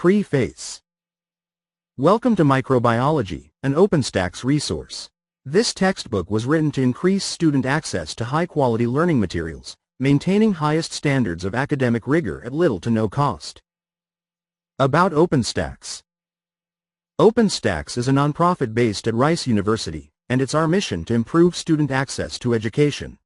Preface. Welcome to Microbiology, an OpenStax resource. This textbook was written to increase student access to high-quality learning materials, maintaining highest standards of academic rigor at little to no cost. About OpenStax. OpenStax is a nonprofit based at Rice University, and it's our mission to improve student access to education.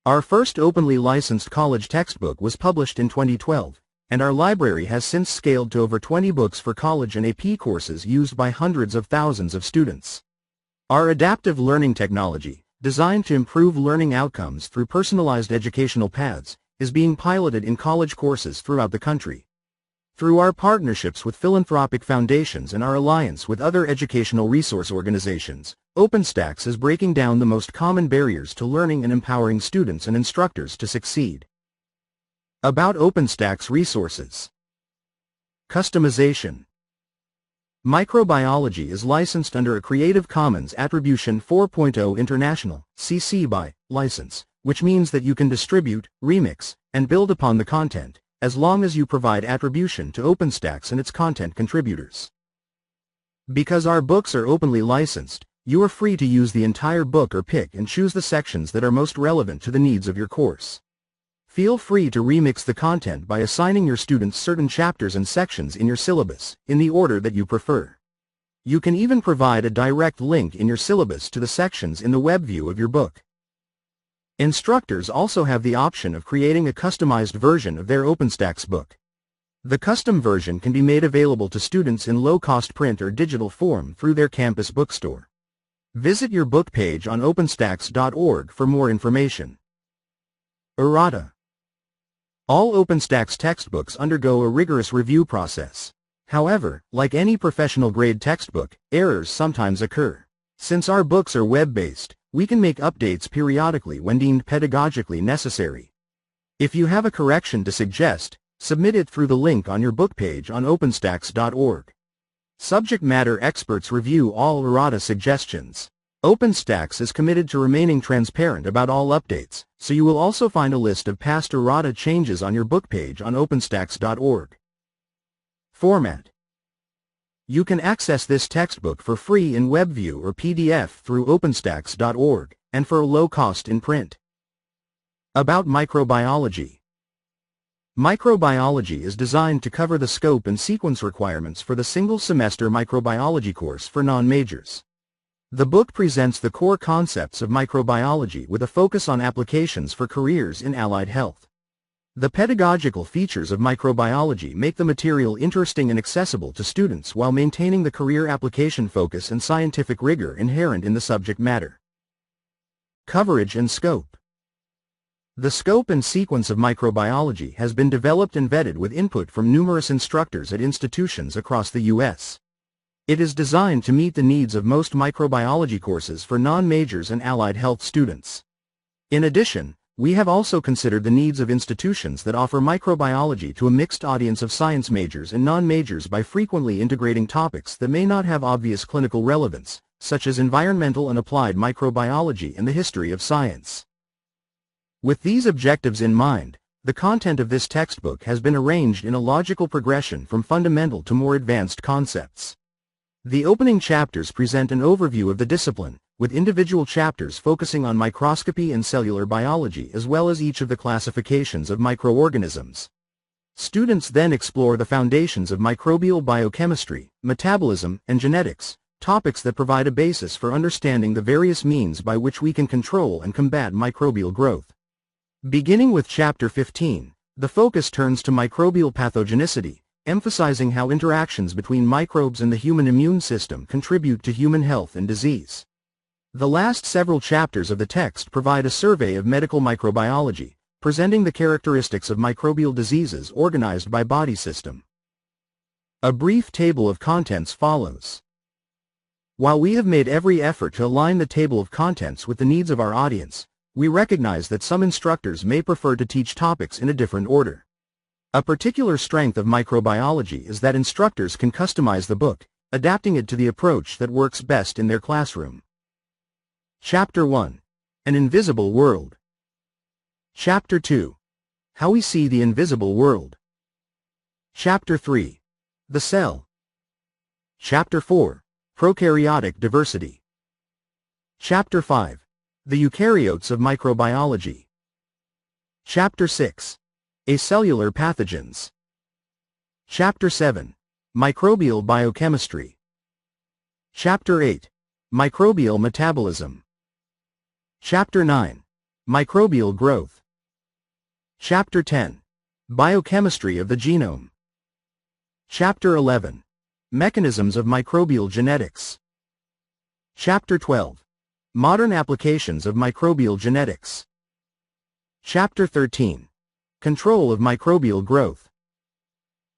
Our first openly licensed college textbook was published in 2012, and our library has since scaled to over 20 books for college and AP courses used by hundreds of thousands of students. Our adaptive learning technology, designed to improve learning outcomes through personalized educational paths, is being piloted in college courses throughout the country. Through our partnerships with philanthropic foundations and our alliance with other educational resource organizations, OpenStax is breaking down the most common barriers to learning and empowering students and instructors to succeed. About OpenStax resources. Customization. Microbiology is licensed under a Creative Commons Attribution 4.0 International (CC BY) license, which means that you can distribute, remix, and build upon the content, as long as you provide attribution to OpenStax and its content contributors. Because our books are openly licensed, you are free to use the entire book or pick and choose the sections that are most relevant to the needs of your course. Feel free to remix the content by assigning your students certain chapters and sections in your syllabus, in the order that you prefer. You can even provide a direct link in your syllabus to the sections in the web view of your book. Instructors also have the option of creating a customized version of their OpenStax book. The custom version can be made available to students in low-cost print or digital form through their campus bookstore. Visit your book page on openstax.org for more information. Errata. All OpenStax textbooks undergo a rigorous review process. However, like any professional-grade textbook, errors sometimes occur. Since our books are web-based, we can make updates periodically when deemed pedagogically necessary. If you have a correction to suggest, submit it through the link on your book page on openstax.org. Subject matter experts review all errata suggestions. OpenStax is committed to remaining transparent about all updates, so you will also find a list of past errata changes on your book page on openstax.org. Format. You can access this textbook for free in WebView or PDF through openstax.org, and for a low cost in print. About microbiology. Microbiology is designed to cover the scope and sequence requirements for the single-semester microbiology course for non-majors. The book presents the core concepts of microbiology with a focus on applications for careers in allied health. The pedagogical features of microbiology make the material interesting and accessible to students while maintaining the career application focus and scientific rigor inherent in the subject matter. Coverage and scope. The scope and sequence of microbiology has been developed and vetted with input from numerous instructors at institutions across the U.S. It is designed to meet the needs of most microbiology courses for non-majors and allied health students. In addition, we have also considered the needs of institutions that offer microbiology to a mixed audience of science majors and non-majors by frequently integrating topics that may not have obvious clinical relevance, such as environmental and applied microbiology and the history of science. With these objectives in mind, the content of this textbook has been arranged in a logical progression from fundamental to more advanced concepts. The opening chapters present an overview of the discipline, with individual chapters focusing on microscopy and cellular biology as well as each of the classifications of microorganisms. Students then explore the foundations of microbial biochemistry, metabolism, and genetics, topics that provide a basis for understanding the various means by which we can control and combat microbial growth. Beginning with Chapter 15, the focus turns to microbial pathogenicity, emphasizing how interactions between microbes and the human immune system contribute to human health and disease. The last several chapters of the text provide a survey of medical microbiology, presenting the characteristics of microbial diseases organized by body system. A brief table of contents follows. While we have made every effort to align the table of contents with the needs of our audience, we recognize that some instructors may prefer to teach topics in a different order. A particular strength of microbiology is that instructors can customize the book, adapting it to the approach that works best in their classroom. Chapter 1. An Invisible World. Chapter 2. How we see the invisible world. Chapter 3. The cell. Chapter 4. Prokaryotic diversity. Chapter 5. The eukaryotes of microbiology. Chapter 6. Acellular pathogens. Chapter 7. Microbial biochemistry. Chapter 8. Microbial metabolism. Chapter 9. Microbial growth. Chapter 10. Biochemistry of the genome. Chapter 11. Mechanisms of microbial genetics. Chapter 12. Modern applications of microbial genetics. Chapter 13. Control of microbial growth.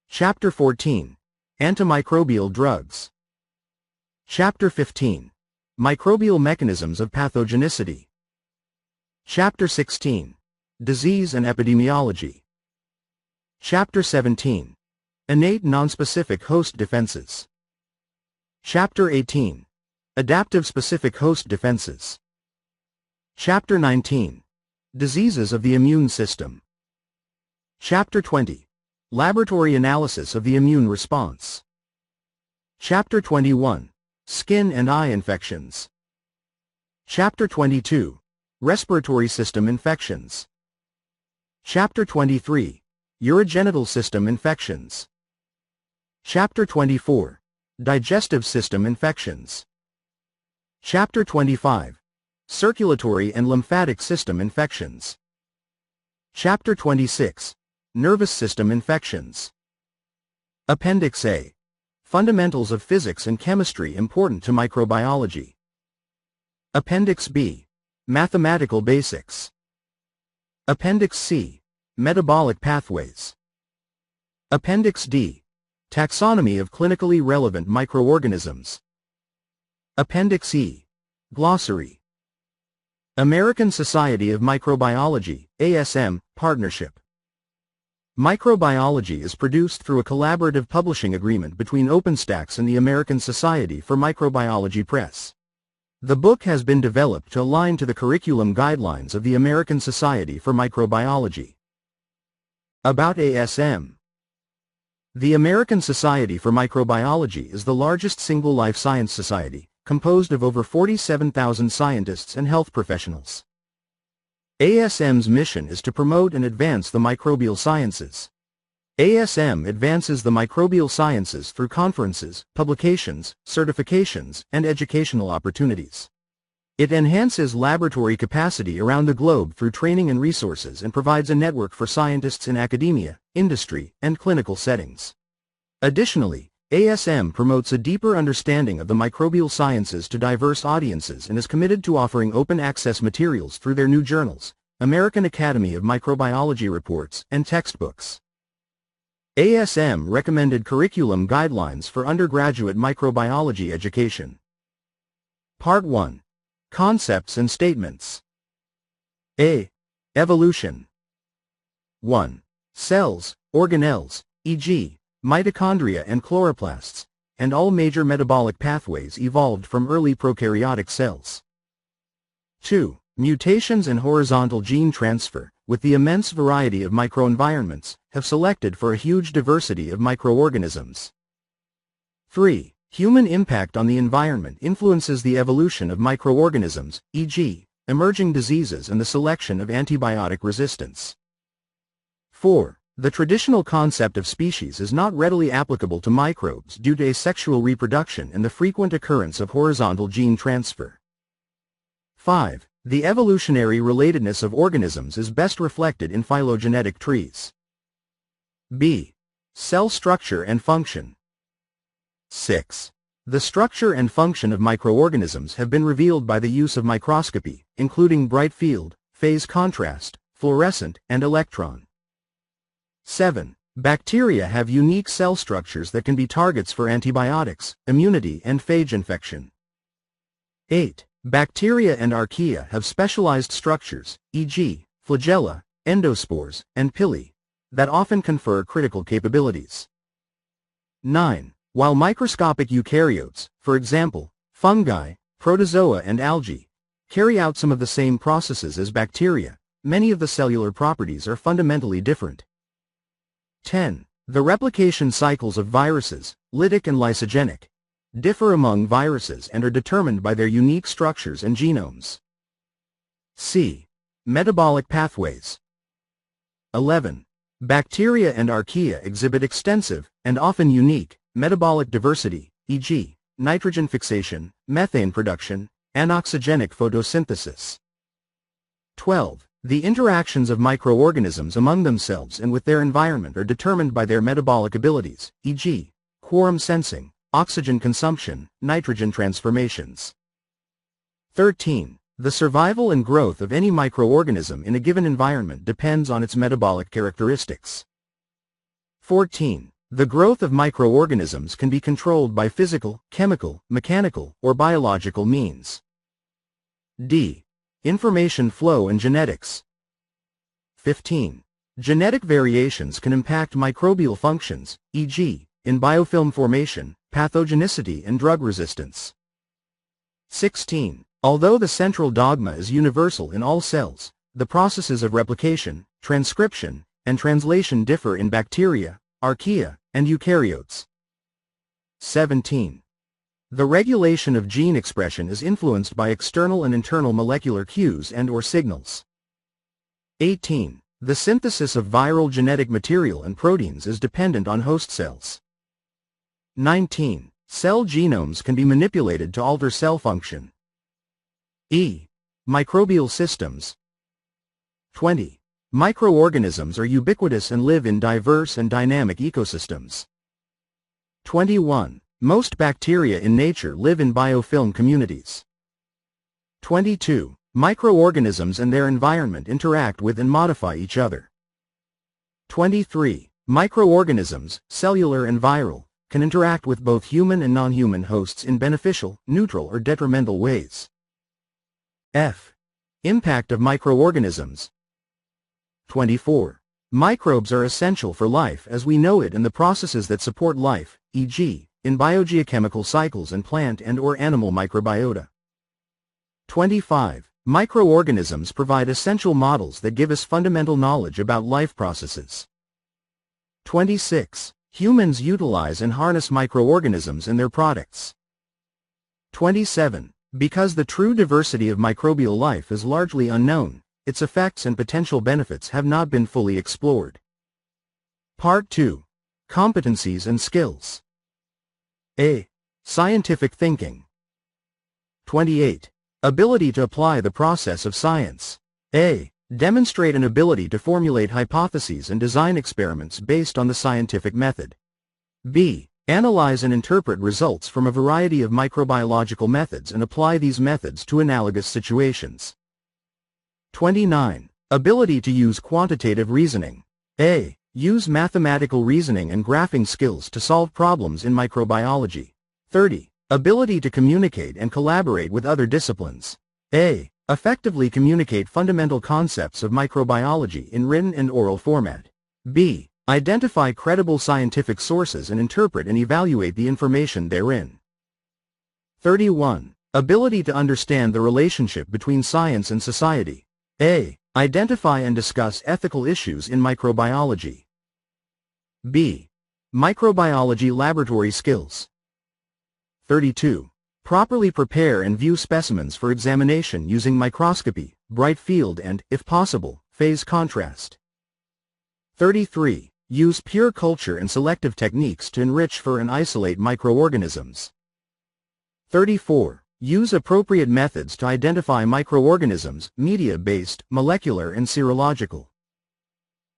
Chapter 14. Antimicrobial drugs. Chapter 15. Microbial mechanisms of pathogenicity. Chapter 16. Disease and epidemiology. Chapter 17. Innate nonspecific host defenses. Chapter 18. Adaptive specific host defenses. Chapter 19. Diseases of the immune system. Chapter 20. Laboratory analysis of the immune response. Chapter 21. Skin and eye infections. Chapter 22. Respiratory system infections. Chapter 23. Urogenital system infections. Chapter 24. Digestive system infections. Chapter 25. Circulatory and lymphatic system infections. Chapter 26. Nervous system infections. Appendix A. Fundamentals of physics and chemistry important to microbiology. Appendix B. Mathematical basics. Appendix C. Metabolic pathways. Appendix D. Taxonomy of clinically relevant microorganisms. Appendix E. Glossary. American Society of Microbiology, ASM, Partnership. Microbiology is produced through a collaborative publishing agreement between OpenStax and the American Society for Microbiology Press. The book has been developed to align to the curriculum guidelines of the American Society for Microbiology. About ASM. The American Society for Microbiology is the largest single life science society, composed of over 47,000 scientists and health professionals. ASM's mission is to promote and advance the microbial sciences. ASM advances the microbial sciences through conferences, publications, certifications, and educational opportunities. It enhances laboratory capacity around the globe through training and resources and provides a network for scientists in academia, industry, and clinical settings. Additionally, ASM promotes a deeper understanding of the microbial sciences to diverse audiences and is committed to offering open access materials through their new journals, American Academy of Microbiology reports, and textbooks. ASM recommended curriculum guidelines for undergraduate microbiology education. Part 1. Concepts and statements. A. Evolution. 1. Cells, organelles, e.g., mitochondria and chloroplasts, and all major metabolic pathways evolved from early prokaryotic cells. 2. Mutations and horizontal gene transfer, with the immense variety of microenvironments, have selected for a huge diversity of microorganisms. 3. Human impact on the environment influences the evolution of microorganisms, e.g., emerging diseases and the selection of antibiotic resistance. 4. The traditional concept of species is not readily applicable to microbes due to asexual reproduction and the frequent occurrence of horizontal gene transfer. 5. The evolutionary relatedness of organisms is best reflected in phylogenetic trees. B. Cell structure and function. 6. The structure and function of microorganisms have been revealed by the use of microscopy, including bright field, phase contrast, fluorescent, and electron. 7. Bacteria have unique cell structures that can be targets for antibiotics, immunity, and phage infection. 8. Bacteria and archaea have specialized structures, e.g., flagella, endospores, and pili, that often confer critical capabilities. 9. While microscopic eukaryotes, for example, fungi, protozoa and algae, carry out some of the same processes as bacteria, many of the cellular properties are fundamentally different. 10. The replication cycles of viruses, lytic and lysogenic, differ among viruses and are determined by their unique structures and genomes. C. Metabolic pathways. 11. Bacteria and archaea exhibit extensive, and often unique, metabolic diversity, e.g., nitrogen fixation, methane production, and oxygenic photosynthesis. 12. The interactions of microorganisms among themselves and with their environment are determined by their metabolic abilities, e.g., quorum sensing, oxygen consumption, nitrogen transformations. 13. The survival and growth of any microorganism in a given environment depends on its metabolic characteristics. 14. The growth of microorganisms can be controlled by physical, chemical, mechanical, or biological means. D. Information flow and genetics. 15. Genetic variations can impact microbial functions, e.g., in biofilm formation, pathogenicity and drug resistance. 16. Although the central dogma is universal in all cells, the processes of replication, transcription, and translation differ in bacteria, archaea, and eukaryotes. 17. The regulation of gene expression is influenced by external and internal molecular cues and/or signals. 18. The synthesis of viral genetic material and proteins is dependent on host cells. 19. Cell genomes can be manipulated to alter cell function. E. Microbial systems. 20. Microorganisms are ubiquitous and live in diverse and dynamic ecosystems. 21. Most bacteria in nature live in biofilm communities. 22. Microorganisms and their environment interact with and modify each other. 23. Microorganisms, cellular and viral, can interact with both human and non-human hosts in beneficial, neutral, or detrimental ways. F. Impact of microorganisms. 24. Microbes are essential for life as we know it and the processes that support life, e.g., in biogeochemical cycles and plant and/or animal microbiota. 25. Microorganisms provide essential models that give us fundamental knowledge about life processes. 26. Humans utilize and harness microorganisms and their products. 27. Because the true diversity of microbial life is largely unknown, its effects and potential benefits have not been fully explored. Part 2. Competencies and skills. A. Scientific thinking. 28. Ability to apply the process of science. A. Demonstrate an ability to formulate hypotheses and design experiments based on the scientific method. B. Analyze and interpret results from a variety of microbiological methods and apply these methods to analogous situations. 29. Ability to use quantitative reasoning. A. Use mathematical reasoning and graphing skills to solve problems in microbiology. 30. Ability to communicate and collaborate with other disciplines. A. Effectively communicate fundamental concepts of microbiology in written and oral format. B. Identify credible scientific sources and interpret and evaluate the information therein. 31. Ability to understand the relationship between science and society. A. Identify and discuss ethical issues in microbiology. B. Microbiology laboratory skills. 32. Properly prepare and view specimens for examination using microscopy, bright field and, if possible, phase contrast. 33. Use pure culture and selective techniques to enrich for and isolate microorganisms. 34. Use appropriate methods to identify microorganisms, media-based, molecular and serological.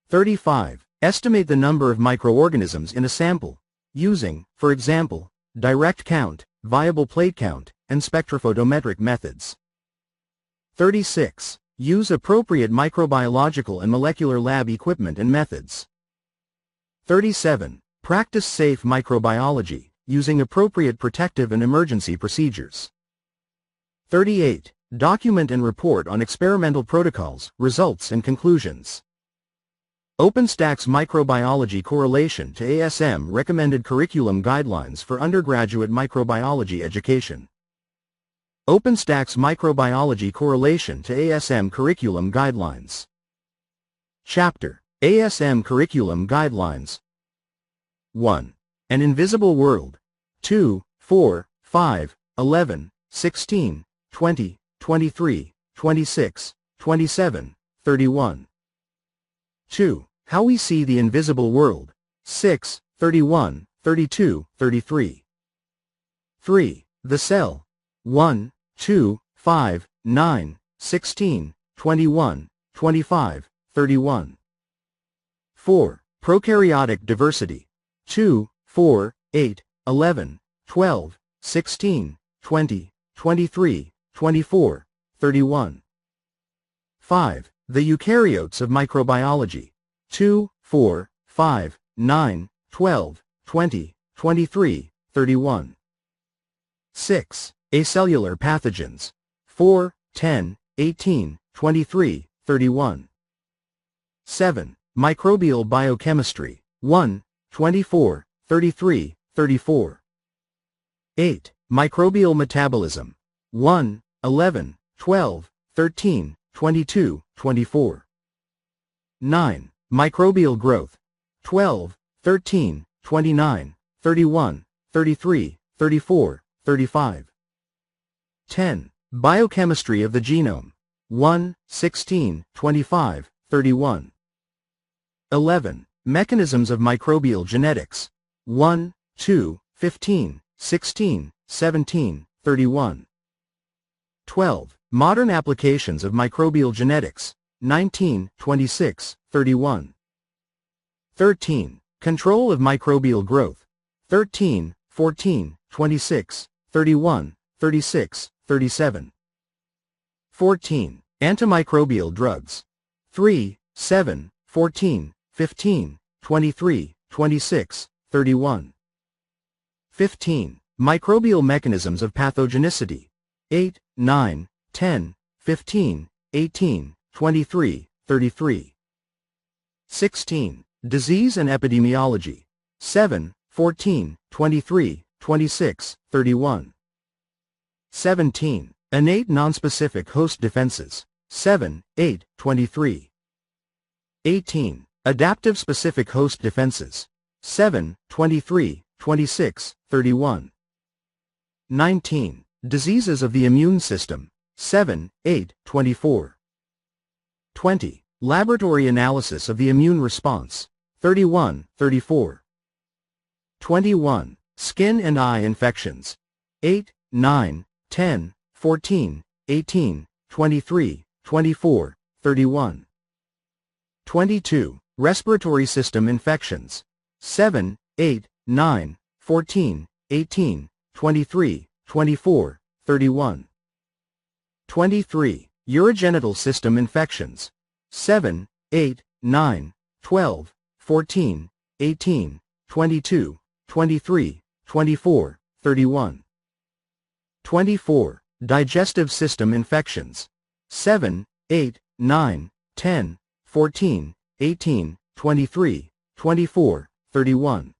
35. Estimate the number of microorganisms in a sample, using, for example, direct count, viable plate count, and spectrophotometric methods. 36. Use appropriate microbiological and molecular lab equipment and methods. 37. Practice safe microbiology, using appropriate protective and emergency procedures. 38. Document and report on experimental protocols, results and conclusions. OpenStack's Microbiology Correlation to ASM Recommended Curriculum Guidelines for Undergraduate Microbiology Education. OpenStack's Microbiology Correlation to ASM Curriculum Guidelines. Chapter: ASM Curriculum Guidelines. 1. An invisible world. 2, 4, 5, 11, 16, 20, 23, 26, 27, 31. 2. How we see the invisible world. 6, 31, 32, 33. 3. The cell. 1, 2, 5, 9, 16, 21, 25, 31. 4. Prokaryotic diversity. 2, 4, 8, 11, 12, 16, 20, 23, 24, 31. 5. The eukaryotes of microbiology. 2, 4, 5, 9, 12, 20, 23, 31. 6. Acellular pathogens. 4, 10, 18, 23, 31. 7. Microbial biochemistry. 1, 24, 33, 34. 8. Microbial metabolism. 1, 11, 12, 13, 22, 24. 9. Microbial growth. 12, 13, 29, 31, 33, 34, 35. 10. Biochemistry of the genome. 1, 16, 25, 31. 11. Mechanisms of microbial genetics. 1, 2, 15, 16, 17, 31. 12. Modern applications of microbial genetics. 19, 26, 31. 13. Control of microbial growth. 13, 14, 26, 31, 36, 37. 14. Antimicrobial drugs. 3, 7, 14, 15, 23, 26, 31. 15. Microbial mechanisms of pathogenicity. 8, 9, 10, 15, 18, 23, 33. 16. Disease and epidemiology. 7, 14, 23, 26, 31. 17. Innate nonspecific host defenses. 7, 8, 23. 18. Adaptive specific host defenses. 7, 23, 26, 31. 19. Diseases of the immune system. 7, 8, 24. 20. Laboratory analysis of the immune response. 31, 34. 21. Skin and eye infections. 8, 9, 10, 14, 18, 23, 24, 31. 22. Respiratory system infections. 7, 8, 9, 14, 18, 23, 24, 31. 23. Urogenital system infections. 7, 8, 9, 12, 14, 18, 22, 23, 24, 31. 24. Digestive system infections. 7, 8, 9, 10, 14, 18, 23, 24, 31.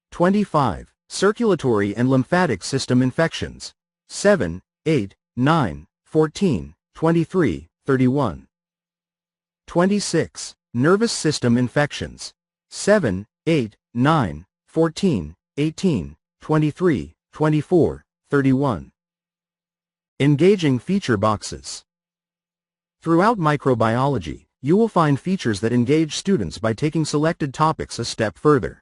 25. Circulatory and lymphatic system infections. 7, 8, 9, 14, 23, 31. 26. Nervous system infections. 7, 8, 9, 14, 18, 23, 24, 31. Engaging feature boxes. Throughout microbiology, you will find features that engage students by taking selected topics a step further.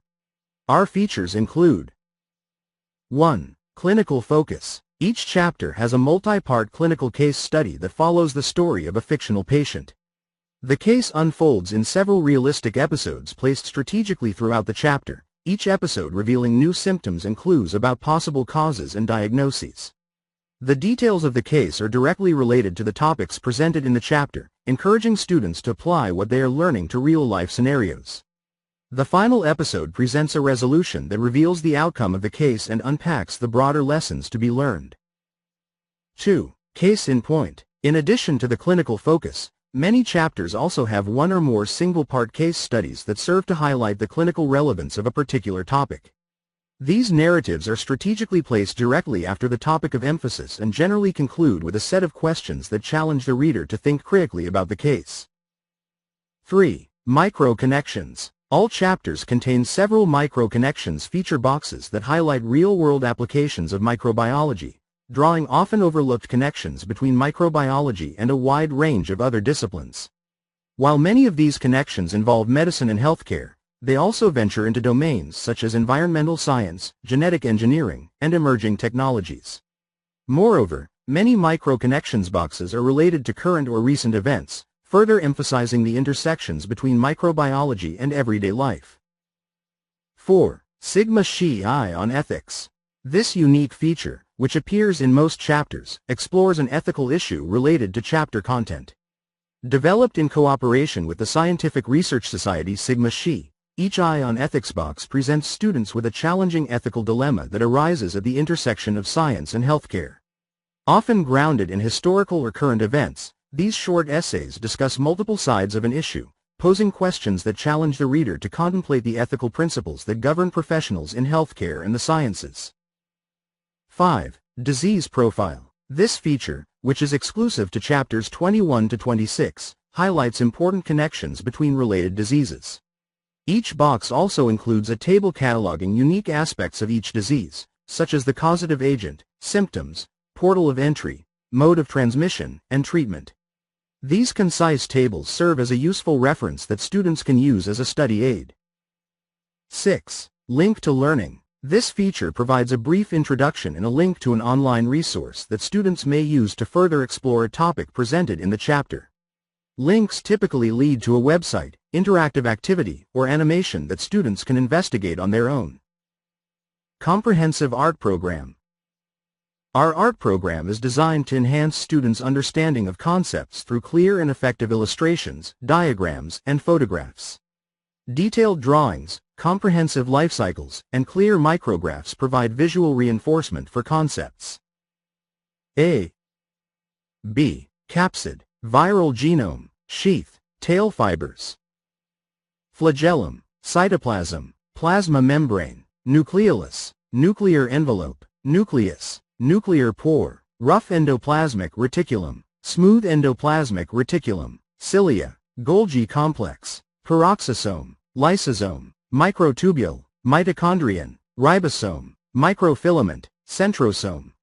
Our features include 1. Clinical focus. Each chapter has a multi-part clinical case study that follows the story of a fictional patient. The case unfolds in several realistic episodes placed strategically throughout the chapter, each episode revealing new symptoms and clues about possible causes and diagnoses. The details of the case are directly related to the topics presented in the chapter, encouraging students to apply what they are learning to real-life scenarios. The final episode presents a resolution that reveals the outcome of the case and unpacks the broader lessons to be learned. 2. Case in point. In addition to the clinical focus, many chapters also have one or more single-part case studies that serve to highlight the clinical relevance of a particular topic. These narratives are strategically placed directly after the topic of emphasis and generally conclude with a set of questions that challenge the reader to think critically about the case. 3. Micro connections. All chapters contain several micro-connections feature boxes that highlight real-world applications of microbiology, drawing often overlooked connections between microbiology and a wide range of other disciplines. While many of these connections involve medicine and healthcare, they also venture into domains such as environmental science, genetic engineering, and emerging technologies. Moreover, many micro-connections boxes are related to current or recent events, further emphasizing the intersections between microbiology and everyday life. 4. Sigma Xi I on ethics. This unique feature, which appears in most chapters, explores an ethical issue related to chapter content. Developed in cooperation with the Scientific Research Society Sigma Xi, each Eye on Ethics box presents students with a challenging ethical dilemma that arises at the intersection of science and healthcare. Often grounded in historical or current events, these short essays discuss multiple sides of an issue, posing questions that challenge the reader to contemplate the ethical principles that govern professionals in healthcare and the sciences. 5. Disease Profile. This feature, which is exclusive to chapters 21 to 26, highlights important connections between related diseases. Each box also includes a table cataloging unique aspects of each disease, such as the causative agent, symptoms, portal of entry, mode of transmission, and treatment. These concise tables serve as a useful reference that students can use as a study aid. 6. Link to Learning. This feature provides a brief introduction and a link to an online resource that students may use to further explore a topic presented in the chapter. Links typically lead to a website, interactive activity, or animation that students can investigate on their own. Comprehensive Art Program. Our art program is designed to enhance students' understanding of concepts through clear and effective illustrations, diagrams, and photographs. Detailed drawings, comprehensive life cycles, and clear micrographs provide visual reinforcement for concepts. A. B. Capsid, viral genome, sheath, tail fibers. Flagellum, cytoplasm, plasma membrane, nucleolus, nuclear envelope, nucleus, nuclear pore, rough endoplasmic reticulum, smooth endoplasmic reticulum, cilia, Golgi complex, peroxisome, lysosome, microtubule, mitochondrion, ribosome, microfilament, centrosome.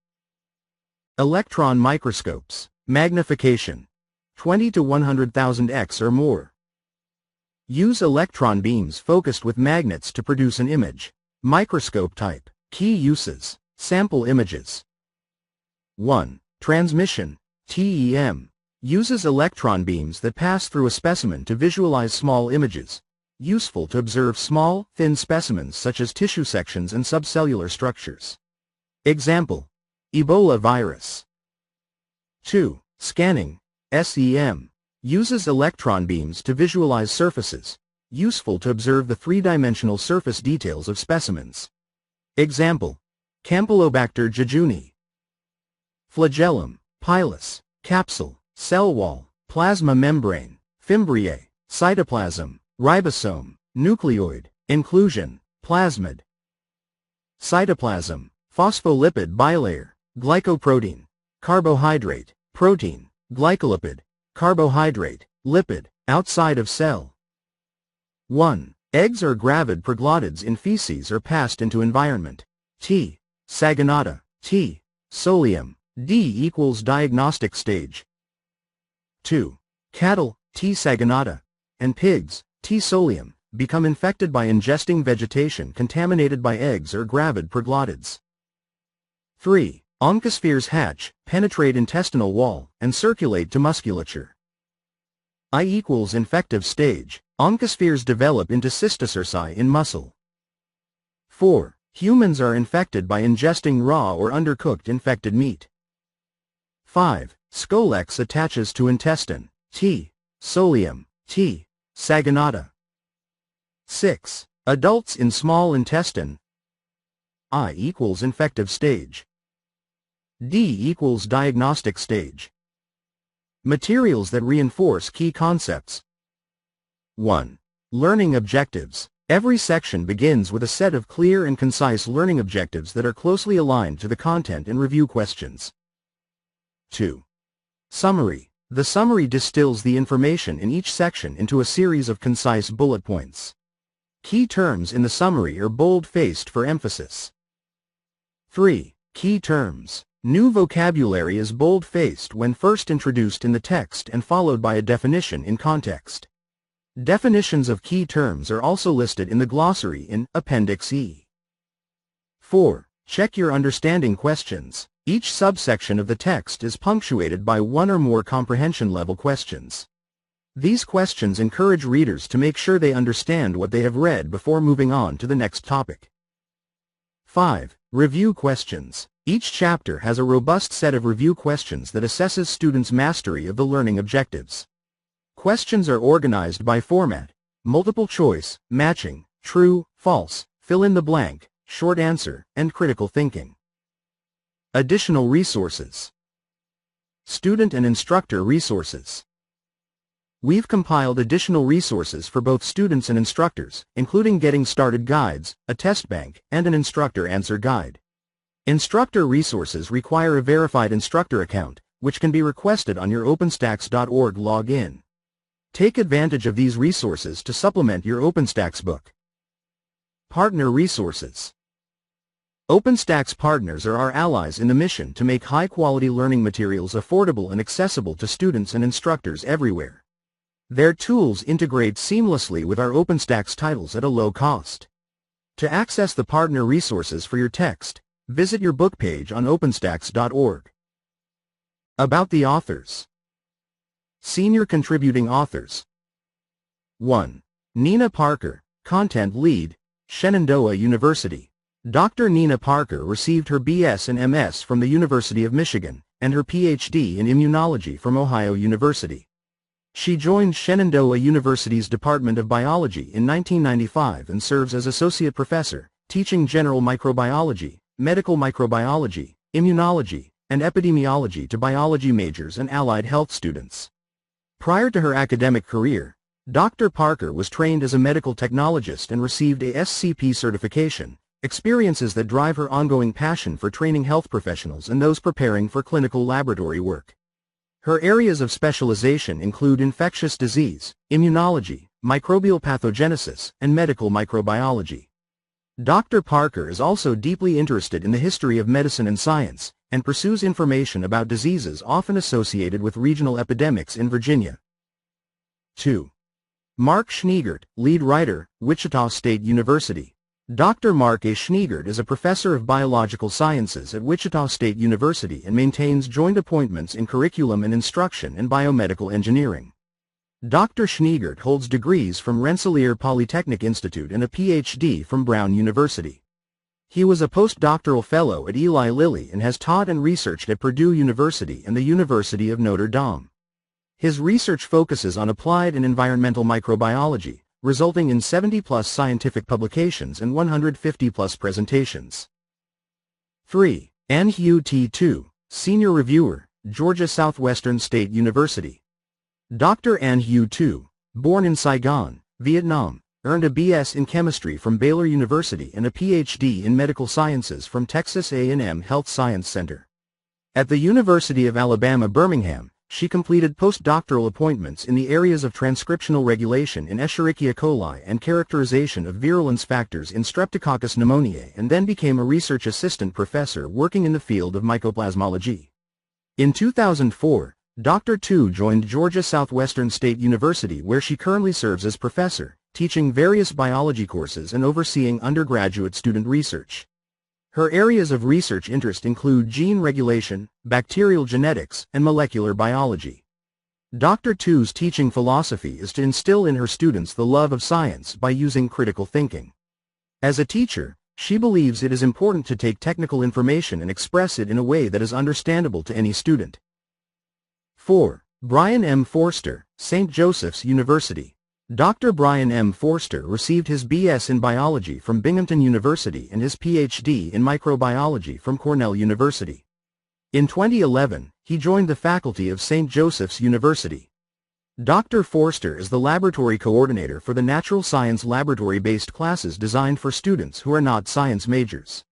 Electron microscopes, magnification, 20 to 100,000 x or more. Use electron beams focused with magnets to produce an image. Microscope type, key uses, sample images. 1. Transmission, TEM, uses electron beams that pass through a specimen to visualize small images, useful to observe small, thin specimens such as tissue sections and subcellular structures. Example: Ebola virus. 2. Scanning, SEM, uses electron beams to visualize surfaces, useful to observe the three-dimensional surface details of specimens. Example: Campylobacter jejuni. Flagellum, pilus, capsule, cell wall, plasma membrane, fimbriae, cytoplasm, ribosome, nucleoid, inclusion, plasmid. Cytoplasm, phospholipid bilayer, glycoprotein, carbohydrate, protein, glycolipid, carbohydrate, lipid, outside of cell. 1. Eggs are gravid proglottids in feces or passed into environment. T. Saginata, T. Solium, D equals diagnostic stage. 2. Cattle, T. saginata, and pigs, T. solium, become infected by ingesting vegetation contaminated by eggs or gravid proglottids. 3. Oncospheres hatch, penetrate intestinal wall, and circulate to musculature. I equals infective stage, oncospheres develop into cysticerci in muscle. 4. Humans are infected by ingesting raw or undercooked infected meat. 5. Scolex attaches to intestine, T. solium, T. saginata. 6. Adults in small intestine. I equals infective stage. D equals diagnostic stage. Materials that reinforce key concepts. 1. Learning objectives. Every section begins with a set of clear and concise learning objectives that are closely aligned to the content and review questions. 2. Summary. The summary distills the information in each section into a series of concise bullet points. Key terms in the summary are bold-faced for emphasis. 3. Key terms. New vocabulary is bold-faced when first introduced in the text and followed by a definition in context. Definitions of key terms are also listed in the glossary in Appendix E. 4. Check your understanding questions. Each subsection of the text is punctuated by one or more comprehension-level questions. These questions encourage readers to make sure they understand what they have read before moving on to the next topic. 5. Review questions. Each chapter has a robust set of review questions that assesses students' mastery of the learning objectives. Questions are organized by format: multiple choice, matching, true, false, fill in the blank, short answer, and critical thinking. Additional resources. Student and instructor resources. We've compiled additional resources for both students and instructors, including getting started guides, a test bank, and an instructor answer guide. Instructor resources require a verified instructor account, which can be requested on your OpenStax.org login. Take advantage of these resources to supplement your OpenStax book. Partner resources. OpenStax partners are our allies in the mission to make high-quality learning materials affordable and accessible to students and instructors everywhere. Their tools integrate seamlessly with our OpenStax titles at a low cost. To access the partner resources for your text, visit your book page on OpenStax.org. About the authors. Senior contributing authors. 1. Nina Parker, Content Lead, Shenandoah University. Dr. Nina Parker received her BS and MS from the University of Michigan, and her PhD in Immunology from Ohio University. She joined Shenandoah University's Department of Biology in 1995 and serves as Associate Professor, teaching general microbiology, medical microbiology, immunology, and epidemiology to biology majors and allied health students. Prior to her academic career, Dr. Parker was trained as a medical technologist and received a SCP certification, experiences that drive her ongoing passion for training health professionals and those preparing for clinical laboratory work. Her areas of specialization include infectious disease, immunology, microbial pathogenesis, and medical microbiology. Dr. Parker is also deeply interested in the history of medicine and science, and pursues information about diseases often associated with regional epidemics in Virginia. 2. Mark Schneegert, Lead Writer, Wichita State University. Dr. Mark A. Schneegert is a professor of biological sciences at Wichita State University and maintains joint appointments in curriculum and instruction and biomedical engineering. Dr. Schneegert holds degrees from Rensselaer Polytechnic Institute and a PhD from Brown University. He was a postdoctoral fellow at Eli Lilly and has taught and researched at Purdue University and the University of Notre Dame. His research focuses on applied and environmental microbiology, resulting in 70-plus scientific publications and 150-plus presentations. 3. Nhut, Senior Reviewer, Georgia Southwestern State University. Dr. Nhut, born in Saigon, Vietnam, earned a BS in chemistry from Baylor University and a PhD in medical sciences from Texas A&M Health Science Center. At the University of Alabama, Birmingham, she completed postdoctoral appointments in the areas of transcriptional regulation in Escherichia coli and characterization of virulence factors in Streptococcus pneumoniae, and then became a research assistant professor working in the field of mycoplasmology. In 2004, Dr. Tu joined Georgia Southwestern State University, where she currently serves as professor, teaching various biology courses and overseeing undergraduate student research. Her areas of research interest include gene regulation, bacterial genetics, and molecular biology. Dr. Tu's teaching philosophy is to instill in her students the love of science by using critical thinking. As a teacher, she believes it is important to take technical information and express it in a way that is understandable to any student. 4. Brian M. Forster, St. Joseph's University. Dr. Brian M. Forster received his BS in biology from Binghamton University and his PhD in microbiology from Cornell University. In 2011, he joined the faculty of St. Joseph's University. Dr. Forster is the laboratory coordinator for the natural science laboratory-based classes designed for students who are not science majors.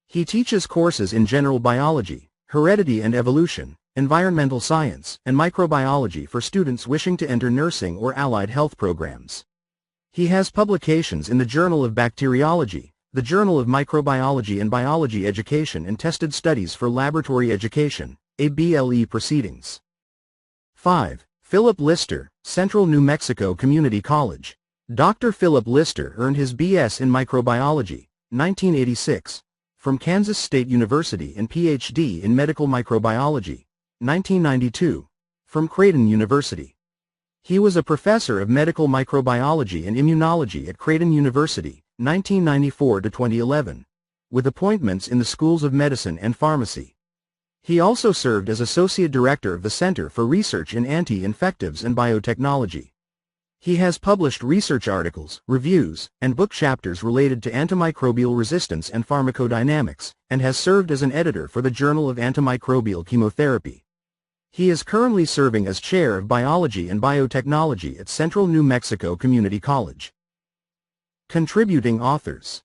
He teaches courses in general biology, heredity and evolution, environmental science, and microbiology for students wishing to enter nursing or allied health programs. He has publications in the Journal of Bacteriology, the Journal of Microbiology and Biology Education and Tested Studies for Laboratory Education, ABLE Proceedings. 5. Philip Lister, Central New Mexico Community College. Dr. Philip Lister earned his B.S. in Microbiology, 1986, from Kansas State University and Ph.D. in Medical Microbiology, 1992, from Creighton University. He was a professor of medical microbiology and immunology at Creighton University, 1994 to 2011, with appointments in the schools of medicine and pharmacy. He also served as associate director of the Center for Research in Anti-Infectives and Biotechnology. He has published research articles, reviews, and book chapters related to antimicrobial resistance and pharmacodynamics, and has served as an editor for the Journal of Antimicrobial Chemotherapy. He is currently serving as Chair of Biology and Biotechnology at Central New Mexico Community College. Contributing authors: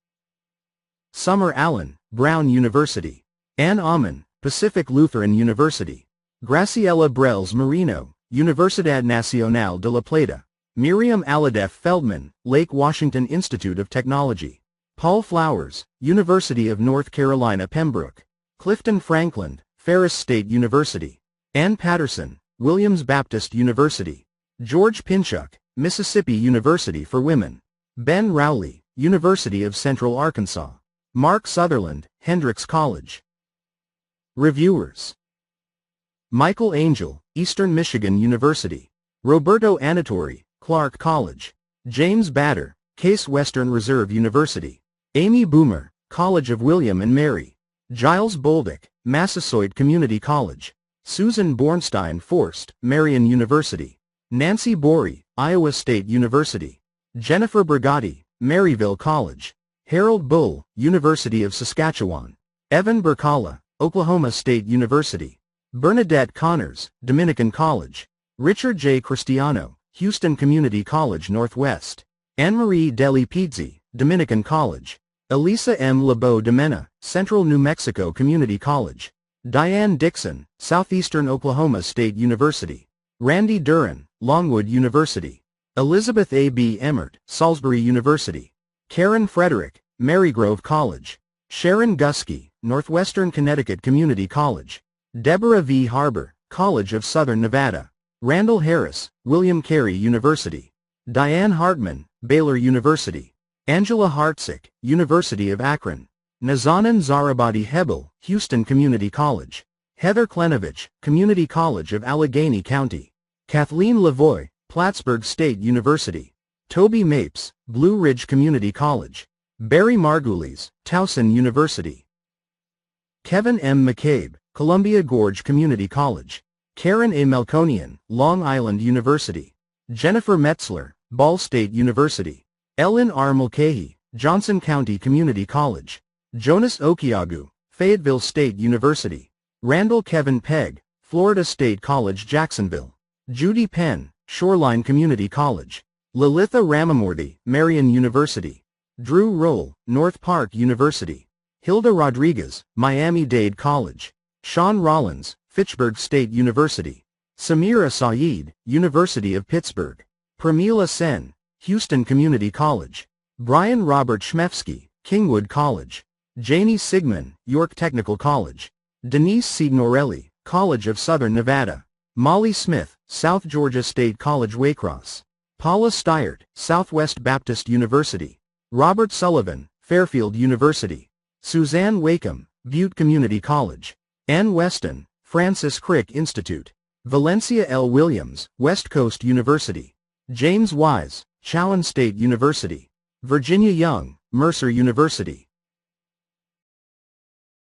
Summer Allen, Brown University; Ann Amann, Pacific Lutheran University; Graciela Brels Marino, Universidad Nacional de La Plata; Miriam Aladef Feldman, Lake Washington Institute of Technology; Paul Flowers, University of North Carolina Pembroke; Clifton Franklin, Ferris State University; Ann Patterson, Williams Baptist University; George Pinchuk, Mississippi University for Women; Ben Rowley, University of Central Arkansas; Mark Sutherland, Hendrix College. Reviewers: Michael Angel, Eastern Michigan University; Roberto Anatori, Clark College; James Batter, Case Western Reserve University; Amy Boomer, College of William and Mary; Giles Bolduc, Massasoit Community College; Susan Bornstein Forst, Marian University; Nancy Borey, Iowa State University; Jennifer Brigatti, Maryville College; Harold Bull, University of Saskatchewan; Evan Berkala, Oklahoma State University; Bernadette Connors, Dominican College; Richard J. Cristiano, Houston Community College Northwest; Anne-Marie Deli Pizzi, Dominican College; Elisa M. Lebeau de Mena, Central New Mexico Community College; Diane Dixon, Southeastern Oklahoma State University; Randy Duran, Longwood University; Elizabeth A. B. Emmert, Salisbury University; Karen Frederick, Marygrove College; Sharon Gusky, Northwestern Connecticut Community College; Deborah V. Harbor, College of Southern Nevada; Randall Harris, William Carey University; Diane Hartman, Baylor University; Angela Hartsick, University of Akron; Nazanin Zarabadi Hebel, Houston Community College; Heather Klenovich, Community College of Allegheny County; Kathleen Lavoie, Plattsburgh State University; Toby Mapes, Blue Ridge Community College; Barry Margulies, Towson University; Kevin M. McCabe, Columbia Gorge Community College; Karen A. Melkonian, Long Island University; Jennifer Metzler, Ball State University; Ellen R. Mulcahy, Johnson County Community College; Jonas Okiagu, Fayetteville State University; Randall Kevin Pegg, Florida State College Jacksonville; Judy Penn, Shoreline Community College; Lalitha Ramamurthy, Marian University; Drew Roll, North Park University; Hilda Rodriguez, Miami-Dade College; Sean Rollins, Fitchburg State University; Samira Saeed, University of Pittsburgh; Pramila Sen, Houston Community College; Brian Robert Schmefsky, Kingwood College; Janie Sigmund, York Technical College; Denise Signorelli, College of Southern Nevada; Molly Smith, South Georgia State College Waycross; Paula Stiert, Southwest Baptist University; Robert Sullivan, Fairfield University; Suzanne Wakeham, Butte Community College; Ann Weston, Francis Crick Institute; Valencia L. Williams, West Coast University; James Wise, Chowan State University; Virginia Young, Mercer University;